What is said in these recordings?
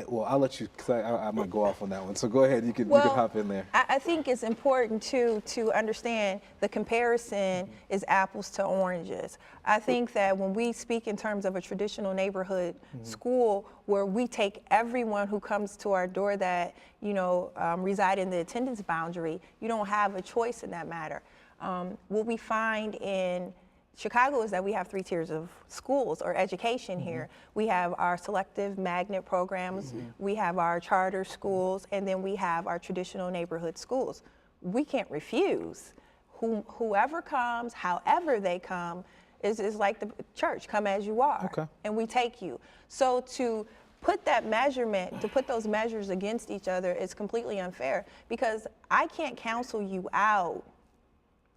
well, I'll let you, because I might go off on that one. So go ahead, you can hop in there. I think it's important to understand the comparison is apples to oranges. I think that when we speak in terms of a traditional neighborhood school, where we take everyone who comes to our door that reside in the attendance boundary, you don't have a choice in that matter. What we find in Chicago is that we have 3 tiers of schools or education here. We have our selective magnet programs, we have our charter schools, and then we have our traditional neighborhood schools. We can't refuse. Whoever comes, however they come, is like the church, come as you are, and we take you. So to put that measurement, to put those measures against each other is completely unfair, because I can't counsel you out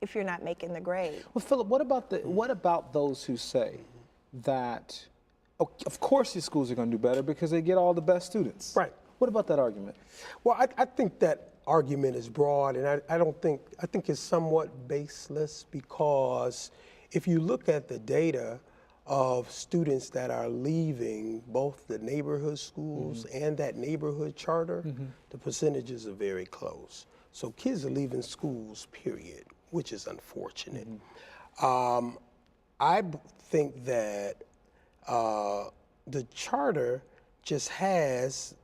if you're not making the grade. Well, Philip, what about those who say that, of course these schools are going to do better because they get all the best students? Right. What about that argument? Well, I think that argument is broad, and I think it's somewhat baseless, because if you look at the data of students that are leaving both the neighborhood schools and that neighborhood charter, the percentages are very close. So kids are leaving schools, period, which is unfortunate. I think that the charter just has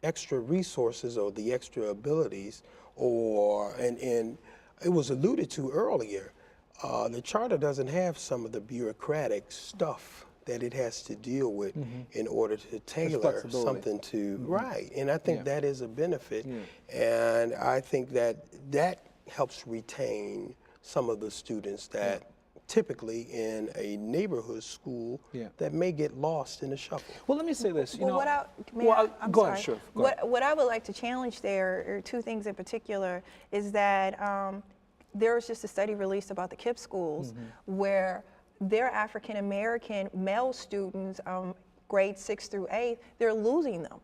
extra resources or the extra abilities, and it was alluded to earlier, the charter doesn't have some of the bureaucratic stuff that it has to deal with in order to tailor something to, right, and I think that is a benefit, and I think that helps retain some of the students that typically in a neighborhood school that may get lost in the shuffle. Well, let me say this. Go ahead, sure. What I would like to challenge there are 2 things in particular. Is that there was just a study released about the KIPP schools where their African American male students, grades 6 through 8, they're losing them.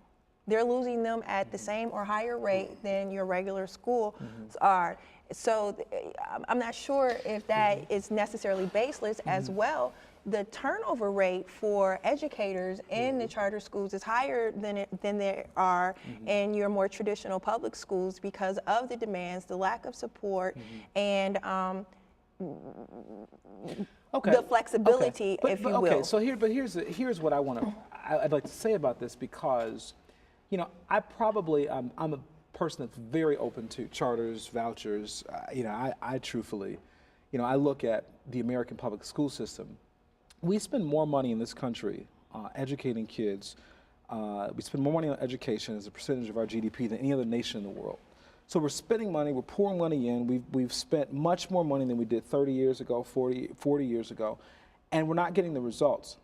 They're losing them at the same or higher rate than your regular schools are. So I'm not sure if that is necessarily baseless as well. The turnover rate for educators in the charter schools is higher than there are in your more traditional public schools because of the demands, the lack of support, and the flexibility, if you will. Okay, so here's what I'd like to say about this, because I'm a person that's very open to charters, vouchers. I truthfully, I look at the American public school system. We spend more money in this country educating kids. We spend more money on education as a percentage of our GDP than any other nation in the world. So we're spending money, we're pouring money in. We've spent much more money than we did 30 years ago, 40 years ago, and we're not getting the results.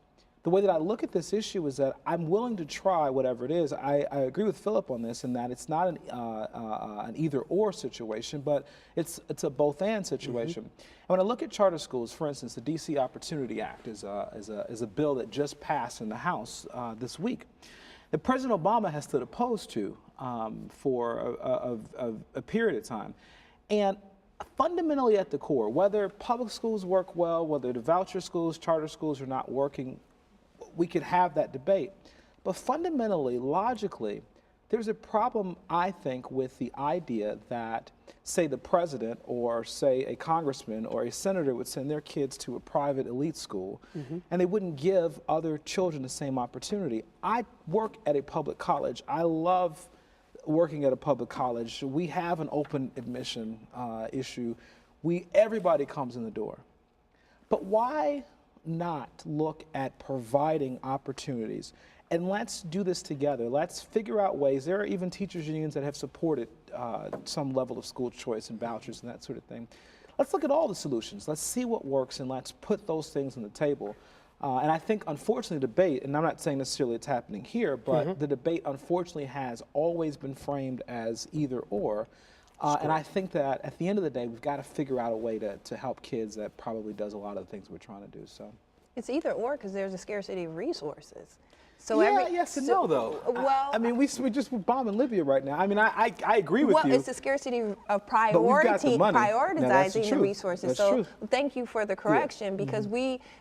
The way that I look at this issue is that I'm willing to try whatever it is. I agree with Philip on this in that it's not an either-or situation, but it's a both-and situation. And when I look at charter schools, for instance, the D.C. Opportunity Act is a bill that just passed in the House this week that President Obama has stood opposed to for a period of time. And fundamentally at the core, whether public schools work well, whether the voucher schools, charter schools are not working, we could have that debate. But fundamentally, logically, there's a problem, I think, with the idea that, say, the president or, say, a congressman or a senator would send their kids to a private elite school and they wouldn't give other children the same opportunity. I work at a public college. I love working at a public college. We have an open admission issue. Everybody comes in the door. But why not look at providing opportunities? And let's do this together. Let's figure out ways. There are even teachers' unions that have supported some level of school choice and vouchers and that sort of thing. Let's look at all the solutions. Let's see what works, and let's put those things on the table. And I think, unfortunately, debate, and I'm not saying necessarily it's happening here, but the debate, unfortunately, has always been framed as either or. And I think that at the end of the day, we've got to figure out a way to help kids that probably does a lot of the things we're trying to do. So it's either or because there's a scarcity of resources. So yes and no, though. Well, I mean, we just bombing Libya right now. I mean, I agree with you. Well, it's the scarcity of But we've got the money. Now, that's the prioritizing the truth. resources. That's So true. thank you for the correction, because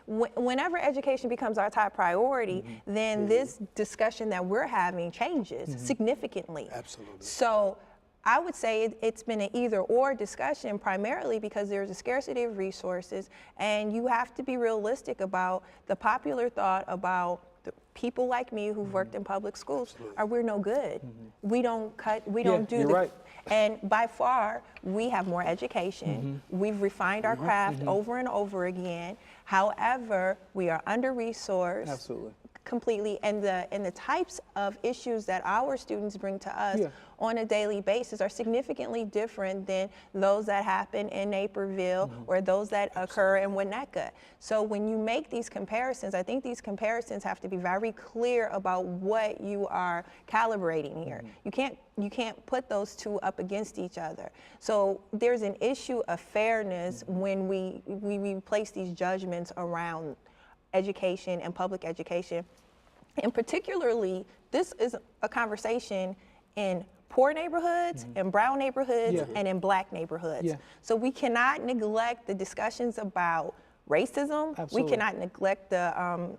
whenever education becomes our top priority, then this discussion that we're having changes significantly. Absolutely. So I would say it's been an either-or discussion, primarily because there's a scarcity of resources, and you have to be realistic about the popular thought about the people like me who've worked in public schools are we're no good. We don't cut, we don't do you're right. And by far, we have more education. We've refined our craft over and over again. However, we are under-resourced. Absolutely. Completely, and the types of issues that our students bring to us on a daily basis are significantly different than those that happen in Naperville or those that occur in Winnetka. So when you make these comparisons, I think these comparisons have to be very clear about what you are calibrating here. You can't put those two up against each other. So there's an issue of fairness when we place these judgments around education and public education. And particularly, this is a conversation in poor neighborhoods, in brown neighborhoods, and in black neighborhoods. So we cannot neglect the discussions about racism. Absolutely. We cannot neglect the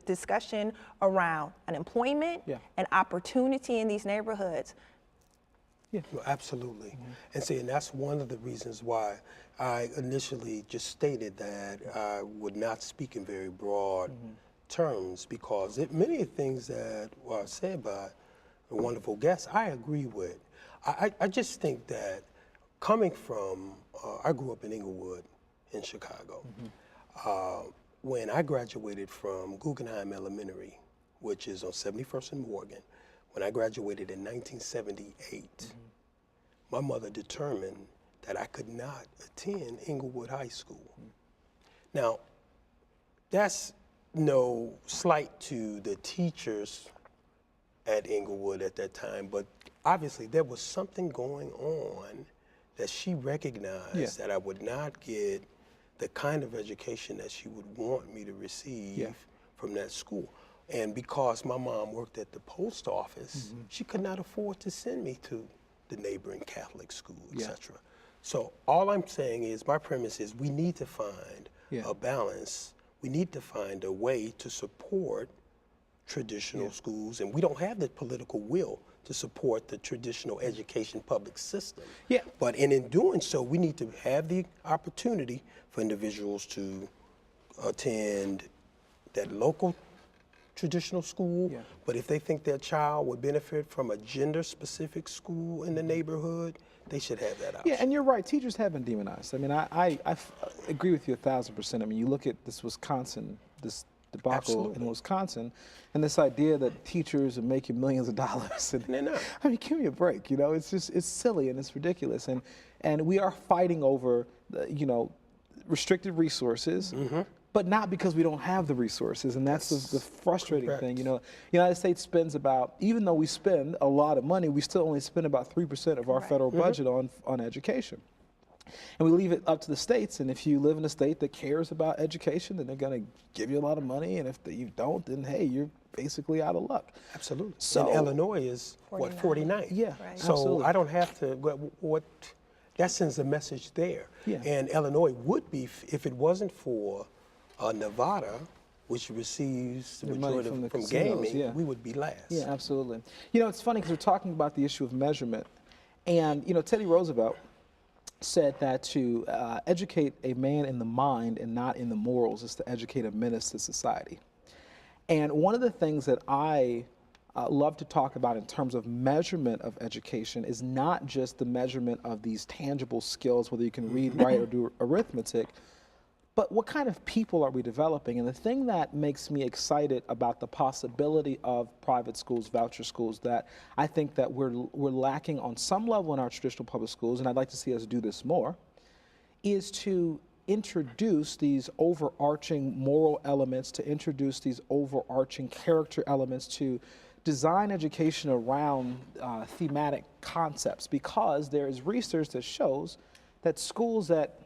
discussion around unemployment and opportunity in these neighborhoods. Well, absolutely. And see, and that's one of the reasons why I initially just stated that I would not speak in very broad terms, because many of the things that were said by the wonderful guests, I agree with. I just think that coming from, I grew up in Inglewood in Chicago. When I graduated from Guggenheim Elementary, which is on 71st and Morgan, when I graduated in 1978, my mother determined that I could not attend Inglewood High School. Now, that's no slight to the teachers at Inglewood at that time, but obviously there was something going on that she recognized that I would not get the kind of education that she would want me to receive from that school. And because my mom worked at the post office, she could not afford to send me to the neighboring Catholic school, etc. So all I'm saying is, my premise is, we need to find a balance. We need to find a way to support traditional schools, and we don't have the political will to support the traditional education public system. But in doing so, we need to have the opportunity for individuals to attend that local traditional school, but if they think their child would benefit from a gender-specific school in the neighborhood, they should have that option. Yeah, and you're right. Teachers have been demonized. I mean, I agree with you 1,000%. I mean, you look at this Wisconsin, this debacle in Wisconsin, and this idea that teachers are making millions of dollars. And they're not. I mean, give me a break. You know, it's silly and it's ridiculous. And we are fighting over, restricted resources. But not because we don't have the resources, and that's the frustrating thing. You know, the United States spends about, even though we spend a lot of money, we still only spend about 3% of our federal budget on education. And we leave it up to the states, and if you live in a state that cares about education, then they're going to give you a lot of money, and if you don't, then hey, you're basically out of luck. Absolutely. So, and Illinois is, 49? Yeah, So absolutely. I don't have to, that sends a message there. And Illinois would be, if it wasn't for Nevada, which receives the majority from gaming, we would be last. Yeah, absolutely. You know, it's funny because we're talking about the issue of measurement. And, Teddy Roosevelt said that to educate a man in the mind and not in the morals is to educate a menace to society. And one of the things that I love to talk about in terms of measurement of education is not just the measurement of these tangible skills, whether you can read, write, or do arithmetic, but what kind of people are we developing? And the thing that makes me excited about the possibility of private schools, voucher schools, that I think that we're lacking on some level in our traditional public schools, and I'd like to see us do this more, is to introduce these overarching moral elements, to introduce these overarching character elements, to design education around thematic concepts, because there is research that shows that schools that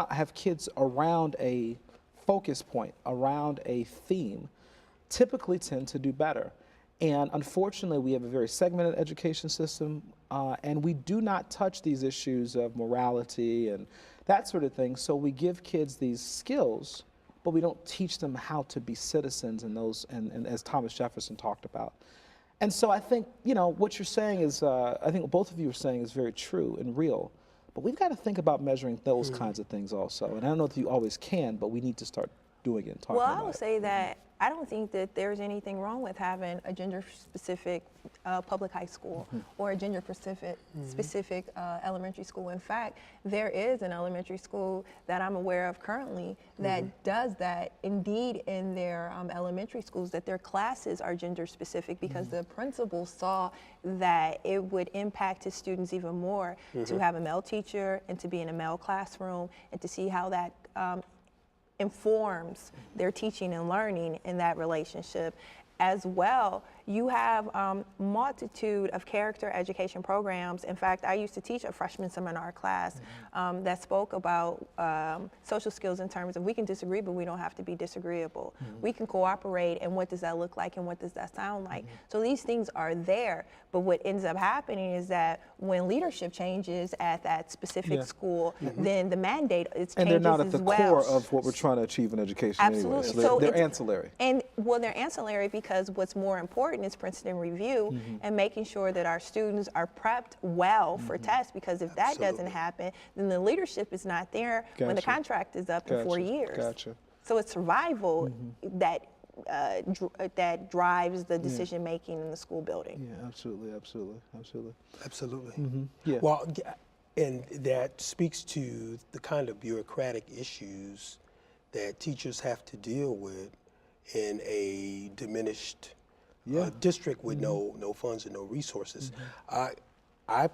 have kids around a focus point, around a theme, typically tend to do better. And unfortunately, we have a very segmented education system, and we do not touch these issues of morality and that sort of thing. So we give kids these skills, but we don't teach them how to be citizens and those, and as Thomas Jefferson talked about. And so I think, you know, what you're saying is, I think what both of you are saying is very true and real. But we've got to think about measuring those kinds of things also. And I don't know if you always can, but we need to start doing it and talking about it. Well, I would say that I don't think that there's anything wrong with having a gender-specific public high school or a gender-specific elementary school. In fact, there is an elementary school that I'm aware of currently that does that. Indeed, in their elementary schools, that their classes are gender-specific because the principal saw that it would impact his students even more to have a male teacher and to be in a male classroom and to see how that informs their teaching and learning in that relationship. As well, you have multitude of character education programs. In fact, I used to teach a freshman seminar class that spoke about social skills in terms of we can disagree, but we don't have to be disagreeable. We can cooperate, and what does that look like, and what does that sound like? So these things are there, but what ends up happening is that when leadership changes at that specific school, then the mandate changes as well. And they're not at the core of what we're trying to achieve in education anyway. So they're ancillary. And well, they're ancillary because what's more important is Princeton review and making sure that our students are prepped well for tests, because if that doesn't happen, then the leadership is not there when the contract is up in 4 years. So it's survival that that drives the decision making in the school building. Yeah, absolutely, absolutely, absolutely. Absolutely. Yeah. Well, and that speaks to the kind of bureaucratic issues that teachers have to deal with in a diminished district with no funds and no resources. I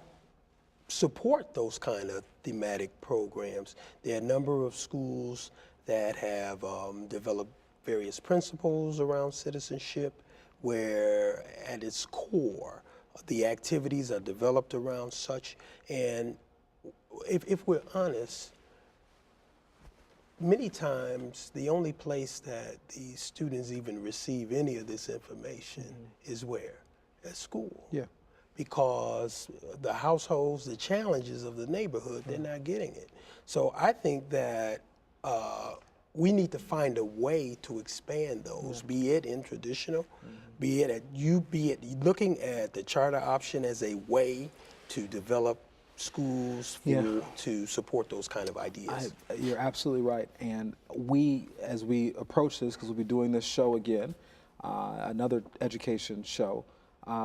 support those kind of thematic programs. There are a number of schools that have developed various principles around citizenship, where at its core, the activities are developed around such. And if we're honest, many times the only place that the students even receive any of this information is where? At school. Yeah. Because the households, the challenges of the neighborhood, they're not getting it. So I think that we need to find a way to expand those, be it in traditional, be it looking at the charter option as a way to develop schools to support those kind of ideas. You're absolutely right. And we, as we approach this, because we'll be doing this show again, another education show,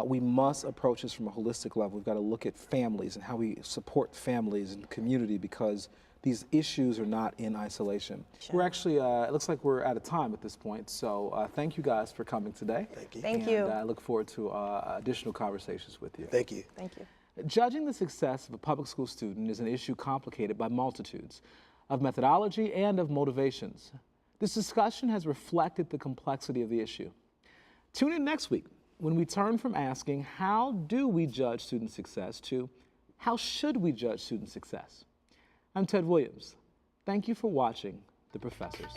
we must approach this from a holistic level. We've got to look at families and how we support families and community, because these issues are not in isolation. We're actually, it looks like we're out of time at this point. So thank you guys for coming today. Thank you. Thank you. I look forward to additional conversations with you. Thank you. Thank you. Judging the success of a public school student is an issue complicated by multitudes of methodology and of motivations. This discussion has reflected the complexity of the issue. Tune in next week when we turn from asking, how do we judge student success, to how should we judge student success? I'm Ted Williams. Thank you for watching The Professors.